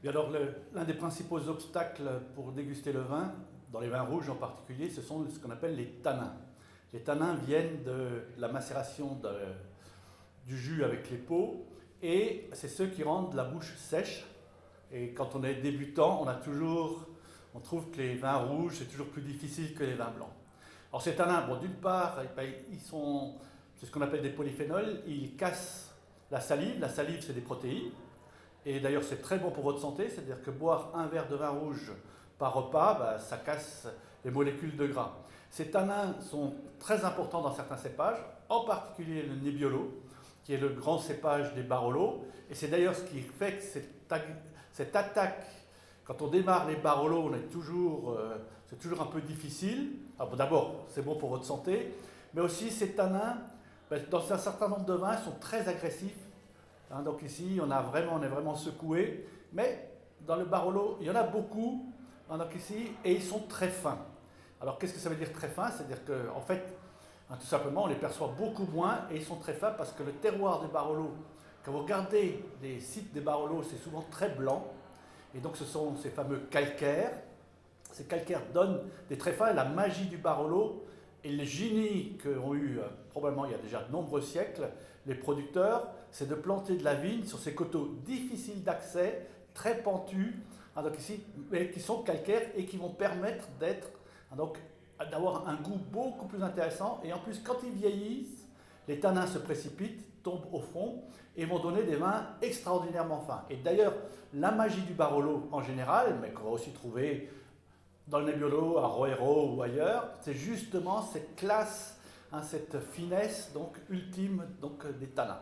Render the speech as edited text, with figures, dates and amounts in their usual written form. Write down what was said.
Et alors, l'un des principaux obstacles pour déguster le vin, dans les vins rouges en particulier, ce sont ce qu'on appelle les tanins. Les tanins viennent de la macération du jus avec les peaux et c'est ceux qui rendent la bouche sèche. Et quand on est débutant, on trouve que les vins rouges, c'est toujours plus difficile que les vins blancs. Alors ces tanins, bon, d'une part, c'est ce qu'on appelle des polyphénols, ils cassent la salive. La salive, c'est des protéines. Et d'ailleurs, c'est très bon pour votre santé, c'est-à-dire que boire un verre de vin rouge par repas, ça casse les molécules de gras. Ces tanins sont très importants dans certains cépages, en particulier le Nebbiolo, qui est le grand cépage des Barolo. Et c'est d'ailleurs ce qui fait que cette attaque, quand on démarre les Barolo, c'est toujours un peu difficile. Alors, d'abord, c'est bon pour votre santé, mais aussi ces tanins, dans un certain nombre de vins, sont très agressifs. Donc ici, on est vraiment secoué, mais dans le Barolo, il y en a beaucoup, donc ici, et ils sont très fins. Alors qu'est-ce que ça veut dire très fin? C'est-à-dire qu'en fait, tout simplement, on les perçoit beaucoup moins et ils sont très fins parce que le terroir des Barolo, quand vous regardez les sites des Barolo, c'est souvent très blanc, et donc ce sont ces fameux calcaires. Ces calcaires donnent des très fins, et la magie du Barolo et le génie qu'ont eu probablement il y a déjà de nombreux siècles les producteurs, c'est de planter de la vigne sur ces coteaux difficiles d'accès, très pentus, donc ici, mais qui sont calcaires et qui vont permettre d'avoir un goût beaucoup plus intéressant. Et en plus, quand ils vieillissent, les tanins se précipitent, tombent au fond et vont donner des vins extraordinairement fins. Et d'ailleurs, la magie du Barolo en général, mais qu'on va aussi trouver dans le Nebbiolo, à Roero ou ailleurs, c'est justement cette classe, cette finesse ultime des tanins.